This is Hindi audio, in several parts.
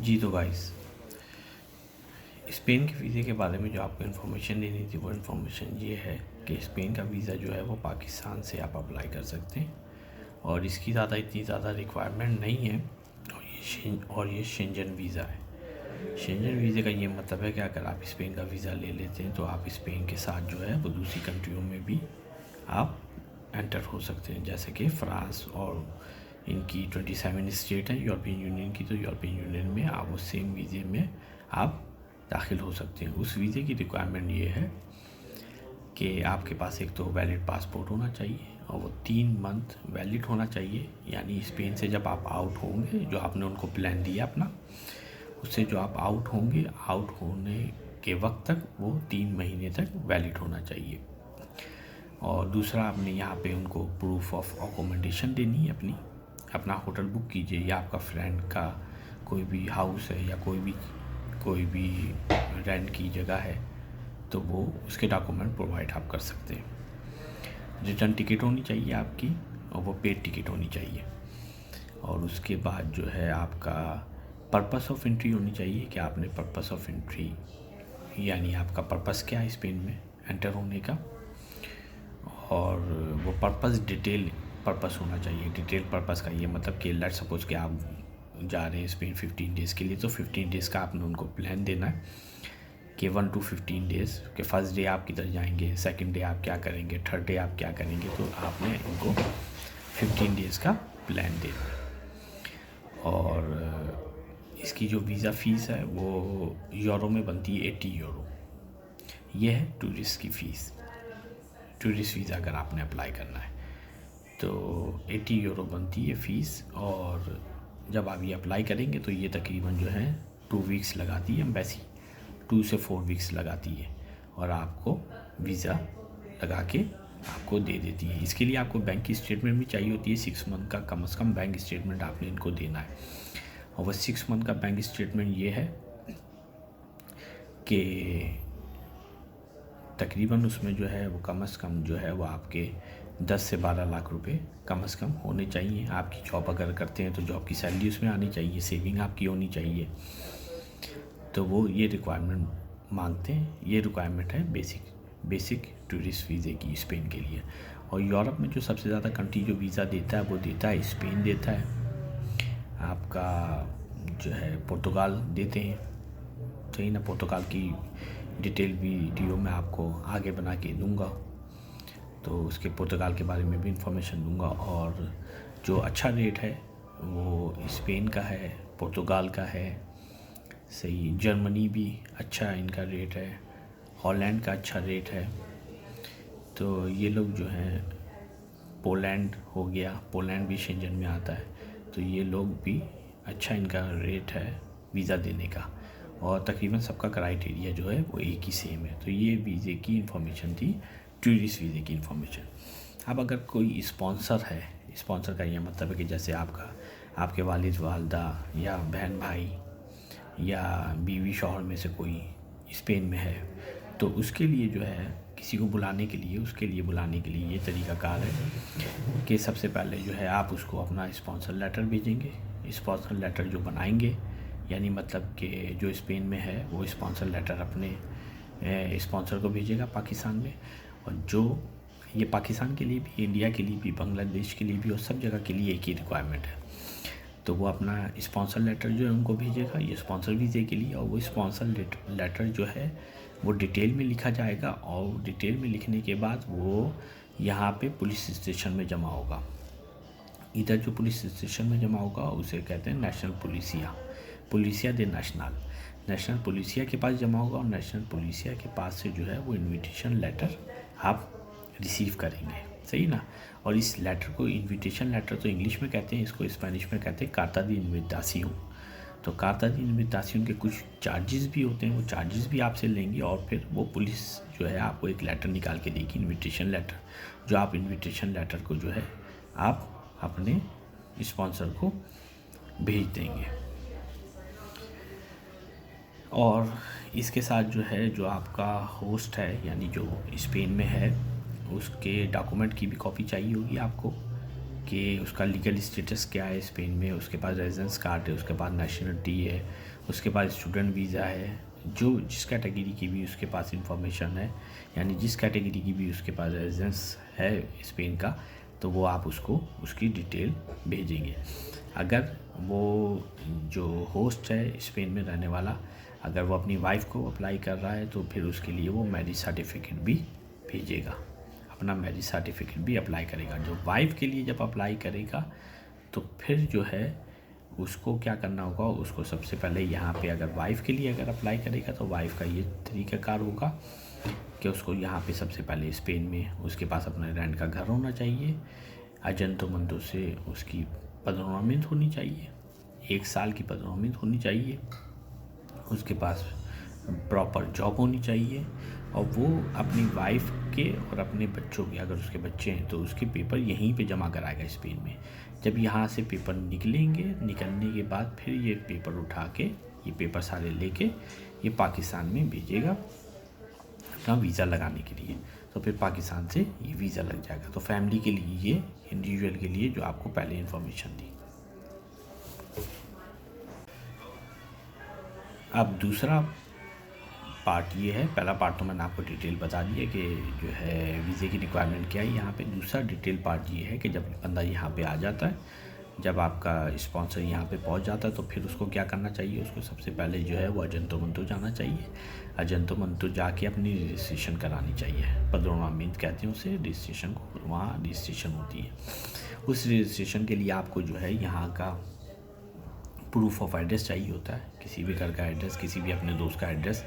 जी तो गाइस, स्पेन के वीज़े के बारे में जो आपको इन्फॉर्मेशन देनी थी वो इन्फॉर्मेशन ये है कि स्पेन का वीज़ा जो है वो पाकिस्तान से आप अप्लाई कर सकते हैं और इसकी इतनी ज़्यादा रिक्वायरमेंट नहीं है। और ये शेंजन वीज़ा है। शेंजन वीज़े का ये मतलब है कि अगर आप स्पेन का वीज़ा ले लेते हैं तो आप स्पेन के साथ जो है वो दूसरी कंट्रियों में भी आप एंटर हो सकते हैं, जैसे कि फ्रांस और इनकी 27 स्टेट हैं यूरोपियन यूनियन की। तो यूरोपियन यूनियन में आप वो सेम वीज़े में आप दाखिल हो सकते हैं। उस वीज़े की रिक्वायरमेंट ये है कि आपके पास एक तो वैलिड पासपोर्ट होना चाहिए और वो 3 मंथ वैलिड होना चाहिए। यानी स्पेन से जब आप आउट होंगे, जो आपने उनको प्लान दिया अपना, उससे जो आप आउट होंगे, आउट होने के वक्त तक वो 3 महीने तक वैलिड होना चाहिए। और दूसरा, आपने यहाँ पे उनको प्रूफ ऑफ अकोमोडेशन देनी है अपना होटल बुक कीजिए या आपका फ्रेंड का कोई भी हाउस है या कोई भी रेंट की जगह है तो वो उसके डॉक्यूमेंट प्रोवाइड आप कर सकते हैं। रिटर्न टिकट होनी चाहिए आपकी और वो पेड टिकट होनी चाहिए। और उसके बाद जो है आपका पर्पस ऑफ एंट्री होनी चाहिए कि आपने पर्पस ऑफ एंट्री यानी आपका पर्पस क्या है स्पेन में एंटर होने का, और वो पर्पस डिटेल पर्पस होना चाहिए। डिटेल पर्पस का ये मतलब कि लेट्स सपोज कि आप जा रहे हैं स्पेन 15 डेज़ के लिए, तो 15 डेज़ का आपने उनको प्लान देना है कि 1 to 15 डेज़ के फर्स्ट डे आप किधर जाएंगे, सेकंड डे आप क्या करेंगे, थर्ड डे आप क्या करेंगे। तो आपने इनको 15 डेज़ का प्लान देना है। और इसकी जो वीज़ा फ़ीस है वो यूरो में बनती है 80 यूरो। ये है टूरिस्ट की फ़ीस। टूरिस्ट वीज़ा अगर आपने अप्लाई करना है तो 80 यूरो बनती है फ़ीस। और जब आप ये अप्लाई करेंगे तो ये तकरीबन जो है 2 वीक्स लगाती है एम्बेसी, 2 से 4 वीक्स लगाती है और आपको वीज़ा लगा के आपको दे देती है। इसके लिए आपको बैंक की स्टेटमेंट भी चाहिए होती है। 6 मंथ का कम से कम बैंक स्टेटमेंट आपने इनको देना है। और वह 6 मंथ का बैंक स्टेटमेंट ये है कि तकरीबन उसमें जो है वो कम से कम जो है वो आपके 10 से 12 लाख रुपए कम से कम होने चाहिए। आपकी जॉब अगर करते हैं तो जॉब की सैलरी उसमें आनी चाहिए, सेविंग आपकी होनी चाहिए। तो वो ये रिक्वायरमेंट मांगते हैं। ये रिक्वायरमेंट है बेसिक टूरिस्ट वीज़े की स्पेन के लिए। और यूरोप में जो सबसे ज़्यादा कंट्री जो वीज़ा देता है वो देता है स्पेन देता है, आपका जो है पुर्तगाल देते हैं। सही ना। पुर्तगाल की डिटेल वीडियो मैं आपको आगे बना के दूंगा, तो उसके पुर्तगाल के बारे में भी इंफॉर्मेशन दूंगा। और जो अच्छा रेट है वो स्पेन का है, पुर्तगाल का है, सही। जर्मनी भी अच्छा इनका रेट है, हॉलैंड का अच्छा रेट है। तो ये लोग जो हैं, पोलैंड हो गया, पोलैंड भी शेंजन में आता है, तो ये लोग भी अच्छा इनका रेट है वीज़ा देने का। और तकरीबन सबका क्राइटेरिया जो है वो एक ही सेम है। तो ये वीज़े की इन्फॉर्मेशन थी, टूरिस्ट वीज़े की इन्फॉर्मेशन। अब अगर कोई स्पॉन्सर है, स्पॉन्सर का ये मतलब है कि जैसे आपके वालिद वालदा या बहन भाई या बीवी शौहर में से कोई स्पेन में है, तो उसके लिए जो है किसी को बुलाने के लिए ये तरीक़ाकार है कि सबसे पहले जो है आप उसको अपना स्पॉन्सर लेटर भेजेंगे। स्पॉन्सर लेटर जो बनाएंगे, यानी मतलब कि जो स्पेन में है वो स्पॉन्सर लेटर अपने स्पॉन्सर को भेजेगा पाकिस्तान में। और जो ये पाकिस्तान के लिए भी, इंडिया के लिए भी, बांग्लादेश के लिए भी और सब जगह के लिए एक ही रिक्वायरमेंट है। तो वो अपना स्पॉन्सर लेटर जो है उनको भेजेगा, ये स्पॉन्सर वीज़े के लिए। और वो स्पॉन्सर लेटर जो है वो डिटेल में लिखा जाएगा और डिटेल में लिखने के बाद वो यहाँ पे पुलिस स्टेशन में जमा होगा। इधर जो पुलिस स्टेशन में जमा होगा उसे कहते हैं नेशनल पुलिसिया दे नेशनल पुलिसिया के पास जमा होगा। और नेशनल पुलिसिया के पास से जो है वो इन्विटेशन लेटर आप रिसीव करेंगे, सही ना। और इस लेटर को, इन्विटेशन लेटर तो इंग्लिश में कहते हैं, इसको स्पेनिश में कहते हैं कार्ता दी इन्विटासियों। तो कार्ता दी इन्विटासियों के कुछ चार्जेस भी होते हैं, वो चार्जेस भी आपसे लेंगे। और फिर वो पुलिस जो है आपको एक लेटर निकाल के देगी, इन्विटेशन लेटर, जो आप इन्विटेशन लेटर को जो है आप अपने स्पॉन्सर को भेज देंगे। और इसके साथ जो है जो आपका होस्ट है, यानी जो स्पेन में है, उसके डॉक्यूमेंट की भी कॉपी चाहिए होगी आपको कि उसका लीगल स्टेटस क्या है स्पेन में, उसके पास रेजिडेंस कार्ड है, उसके पास नेशनलिटी है, उसके पास स्टूडेंट वीज़ा है, जो जिस कैटेगरी की भी उसके पास इंफॉर्मेशन है, यानी जिस कैटेगरी की भी उसके पास रेजिडेंस है स्पेन का, तो वो आप उसको उसकी डिटेल भेजेंगे। अगर वो जो होस्ट है स्पेन में रहने वाला, अगर वो अपनी वाइफ को अप्लाई कर रहा है तो फिर उसके लिए वो मैरिज सर्टिफिकेट भी भेजेगा, अपना मैरिज सर्टिफिकेट भी अप्लाई करेगा। जो वाइफ के लिए जब अप्लाई करेगा तो फिर जो है उसको क्या करना होगा, उसको सबसे पहले यहाँ पे अगर वाइफ़ के लिए अगर अप्लाई करेगा तो वाइफ़ का ये तरीक़ाकार होगा कि उसको यहाँ पे सबसे पहले स्पेन में उसके पास अपने रेंट का घर होना चाहिए, अजंतो से उसकी पदनामित होनी चाहिए, 1 साल की पदनामित होनी चाहिए, उसके पास प्रॉपर जॉब होनी चाहिए, और वो अपनी वाइफ के और अपने बच्चों के, अगर उसके बच्चे हैं तो उसके पेपर यहीं पे जमा कराएगा स्पेन में। जब यहाँ से पेपर निकलेंगे, निकलने के बाद फिर ये पेपर उठा के, ये पेपर सारे लेके ये पाकिस्तान में भेजेगा अपना वीज़ा लगाने के लिए। तो फिर पाकिस्तान से ये वीज़ा लग जाएगा। तो फैमिली के लिए ये, इंडिविजुअल के लिए जो आपको पहले इन्फॉर्मेशन दी। अब दूसरा पार्ट ये है, पहला पार्ट तो मैंने आपको डिटेल बता दी है कि जो है वीज़े की रिक्वायरमेंट क्या है। यहाँ पे दूसरा डिटेल पार्ट ये है कि जब बंदा यहाँ पे आ जाता है, जब आपका स्पॉन्सर यहाँ पे पहुँच जाता है तो फिर उसको क्या करना चाहिए, उसको सबसे पहले जो है वो अजंतो जाना चाहिए। अजंतो जाके अपनी रजिस्ट्रेशन करानी चाहिए, पदनामित कहते हैं उसे, रजिस्ट्रेशन को, वहाँ रजिस्ट्रेशन होती है। उस रजिस्ट्रेशन के लिए आपको जो है यहाँ का प्रूफ ऑफ एड्रेस चाहिए होता है, किसी भी घर का एड्रेस, किसी भी अपने दोस्त का एड्रेस,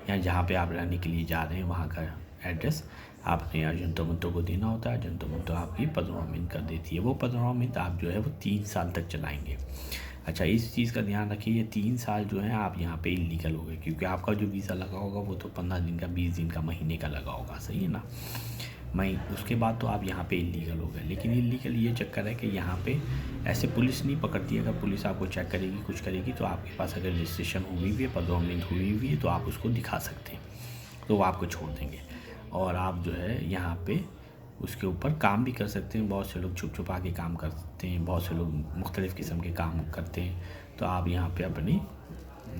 या जहाँ पे आप रहने के लिए जा रहे हैं वहाँ का एड्रेस आपने अजंतो को देना होता है। अजंतो आपकी पदनामित कर देती है। वो पदनामित आप जो है वो 3 साल तक चलाएंगे। अच्छा, इस चीज़ का ध्यान रखिए, ये 3 साल जो है आप यहाँ पे इलीगल हो गए, क्योंकि आपका जो वीज़ा लगा होगा वो तो 15 दिन का, 20 दिन का, महीने का लगा होगा, सही है ना। उसके बाद तो आप यहाँ पे इलीगल हो गए। लेकिन इलीगल ये चक्कर है कि यहाँ पे ऐसे पुलिस नहीं पकड़ती। अगर पुलिस आपको चेक करेगी, कुछ करेगी, तो आपके पास अगर रजिस्ट्रेशन हुई हुई है, पदनामित हुई हुई है, तो आप उसको दिखा सकते हैं, तो वो आपको छोड़ देंगे और आप जो है यहाँ पे उसके ऊपर काम भी कर सकते हैं। बहुत से लोग छुप छुपा के काम करते हैं, बहुत से लोग मुख्तलिफ़ किस्म के काम करते हैं। तो आप यहाँ पे अपनी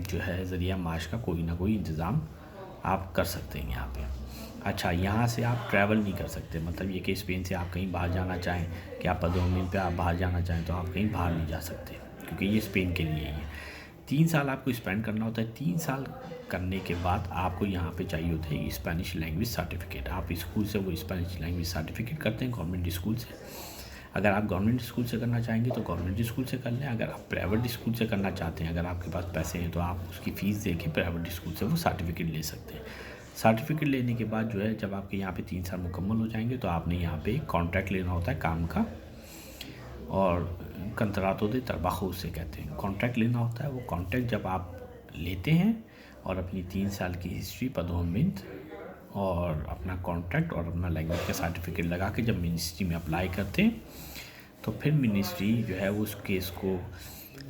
जो है ज़रिया माश का कोई ना कोई इंतज़ाम आप कर सकते हैं यहाँ पे। अच्छा, यहाँ से आप ट्रैवल नहीं कर सकते, मतलब ये कि स्पेन से आप कहीं बाहर जाना चाहें, कि आप पदनामित पे आप बाहर जाना चाहें, तो आप कहीं बाहर नहीं जा सकते, क्योंकि ये स्पेन के लिए ही है। 3 साल आपको स्पेंड करना होता है। 3 साल करने के बाद आपको यहाँ पे चाहिए होता है स्पेनिश लैंग्वेज सर्टिफिकेट। आप स्कूल से वो स्पेनिश लैंग्वेज सर्टिफिकेट करते हैं, गवर्नमेंट स्कूल से। अगर आप गवर्नमेंट स्कूल से करना चाहेंगे तो गवर्नमेंट स्कूल से कर लें। अगर आप प्राइवेट स्कूल से करना चाहते हैं, अगर आपके पास पैसे हैं, तो आप उसकी फ़ीस दे के प्राइवेट स्कूल से वो सर्टिफिकेट ले सकते हैं। सर्टिफिकेट लेने के बाद जो है, जब आपके यहाँ पे 3 साल मुकम्मल हो जाएंगे, तो आपने यहाँ पे कॉन्ट्रैक्ट लेना होता है काम का, और कंत्रातो दे ट्रबाjo उसे कहते हैं, कॉन्ट्रैक्ट लेना होता है। वो कॉन्ट्रैक्ट जब आप लेते हैं और अपनी 3 साल की हिस्ट्री, पदनामित और अपना कॉन्ट्रैक्ट और अपना लैंग्वेज का सर्टिफिकेट लगा के जब मिनिस्ट्री में अप्लाई करते हैं, तो फिर मिनिस्ट्री जो है उस केस को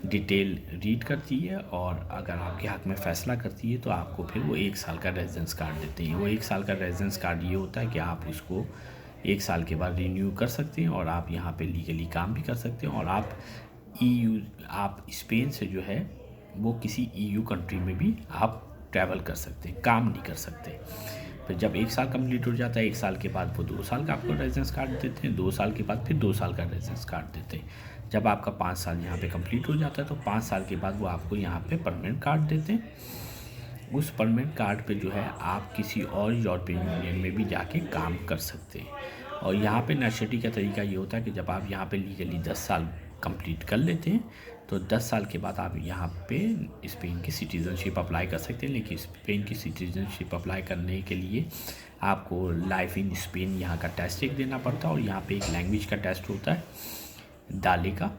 डिटेल रीड करती है, और अगर आपके हक़ में फ़ैसला करती है तो आपको फिर वो 1 साल का रेजिडेंस कार्ड देते हैं। वो 1 साल का रेजिडेंस कार्ड ये होता है कि आप उसको 1 साल के बाद रिन्यू कर सकते हैं, और आप यहाँ पे लीगली काम भी कर सकते हैं, और आप स्पेन से जो है वो किसी EU कंट्री में भी आप ट्रैवल कर सकते हैं, काम नहीं कर सकते। फिर जब 1 साल कंप्लीट हो जाता है, 1 साल के बाद वो 2 साल का आपको रेजिडेंस कार्ड देते हैं, 2 साल के बाद फिर 2 साल का रेजिडेंस कार्ड देते हैं। जब आपका 5 साल यहाँ पे कंप्लीट हो जाता है, तो 5 साल के बाद वो आपको यहाँ पे परमानेंट कार्ड देते हैं। उस परमानेंट कार्ड पे जो है आप किसी और यूरोपियन यूनियन में भी जाके काम कर सकते हैं। और यहाँ पे नेशनलिटी का तरीका ये होता है कि जब आप यहाँ पे लीगली 10 साल कंप्लीट कर लेते हैं, तो 10 साल के बाद आप यहाँ पे स्पेन की सिटीज़नशिप अप्लाई कर सकते हैं। लेकिन स्पेन की सिटीज़नशिप अप्लाई करने के लिए आपको लाइफ इन स्पेन यहाँ का टेस्ट एक देना पड़ता है, और यहाँ पे एक लैंग्वेज का टेस्ट होता है, दाले का।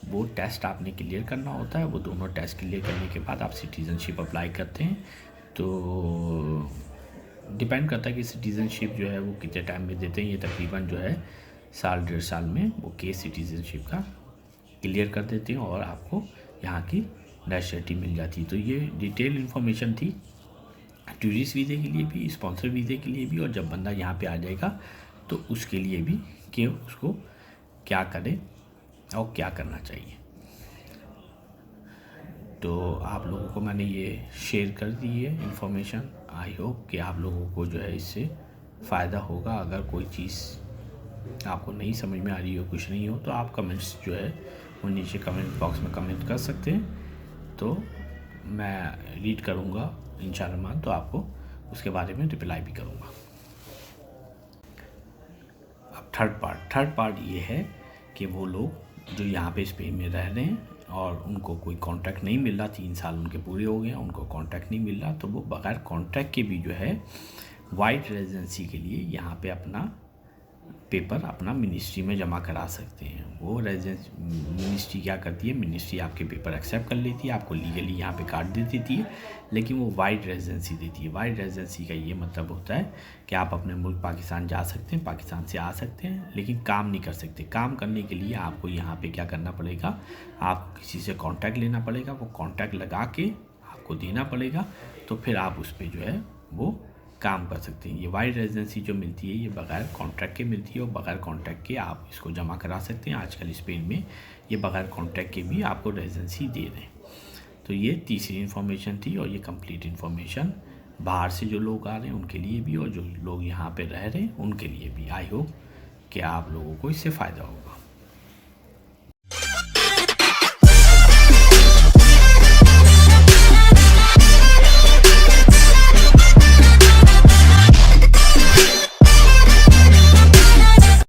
वो टेस्ट आपने क्लियर करना होता है। वो दोनों टेस्ट क्लियर करने के बाद आप सिटीज़नशिप अप्लाई करते हैं। तो डिपेंड करता है कि सिटीज़नशिप जो है वो कितने टाइम में देते हैं। ये तकरीबन जो है 1 1.5 साल में वो केस सिटीज़नशिप का क्लियर कर देते हैं, और आपको यहाँ की नेशनलिटी मिल जाती है। तो ये डिटेल इन्फॉर्मेशन थी टूरिस्ट वीज़े के लिए भी, स्पॉन्सर वीज़े के लिए भी, और जब बंदा यहाँ पे आ जाएगा तो उसके लिए भी, कि उसको क्या करें और क्या करना चाहिए। तो आप लोगों को मैंने ये शेयर कर दी है इन्फॉर्मेशन। आई होप कि आप लोगों को जो है इससे फ़ायदा होगा। अगर कोई चीज़ आपको नहीं समझ में आ रही हो, कुछ नहीं हो, तो आप कमेंट्स जो है वो नीचे कमेंट बॉक्स में कमेंट कर सकते हैं, तो मैं रीड करूँगा इंशाअल्लाह, तो आपको उसके बारे में रिप्लाई भी करूँगा। अब थर्ड पार्ट ये है कि वो लोग जो यहाँ पे स्पेन में रह रहे हैं और उनको कोई कॉन्ट्रैक्ट नहीं मिल रहा, 3 साल उनके पूरे हो गए, उनको कॉन्ट्रैक्ट नहीं मिल रहा, तो वो बगैर कॉन्ट्रैक्ट के भी जो है वाइट रेजिडेंसी के लिए यहाँ पे अपना पेपर अपना मिनिस्ट्री में जमा करा सकते हैं। वो रेजिडेंस मिनिस्ट्री क्या करती है, मिनिस्ट्री आपके पेपर एक्सेप्ट कर लेती है, आपको लीगली यहाँ पे कार्ड दे देती है, लेकिन वो वाइट रेजिडेंसी देती है। वाइट रेजिडेंसी का ये मतलब होता है कि आप अपने मुल्क पाकिस्तान जा सकते हैं, पाकिस्तान से आ सकते हैं, लेकिन काम नहीं कर सकते। काम करने के लिए आपको यहाँ पर क्या करना पड़ेगा, आप किसी से कॉन्टैक्ट लेना पड़ेगा, वो कॉन्टैक्ट लगा के आपको देना पड़ेगा, तो फिर आप उस पर जो है वो काम कर सकते हैं। ये वाइट रेजिडेंसी जो मिलती है ये बगैर कॉन्ट्रैक्ट के मिलती है, और बगैर कॉन्ट्रैक्ट के आप इसको जमा करा सकते हैं। आजकल स्पेन में ये बगैर कॉन्ट्रैक्ट के भी आपको रेजिडेंसी दे दें। तो ये तीसरी इन्फॉर्मेशन थी, और ये कंप्लीट इन्फॉर्मेशन बाहर से जो लोग आ रहे हैं उनके लिए भी, और जो लोग यहाँ पे रह रहे हैं उनके लिए भी। आई होप कि आप लोगों को इससे फ़ायदा होगा।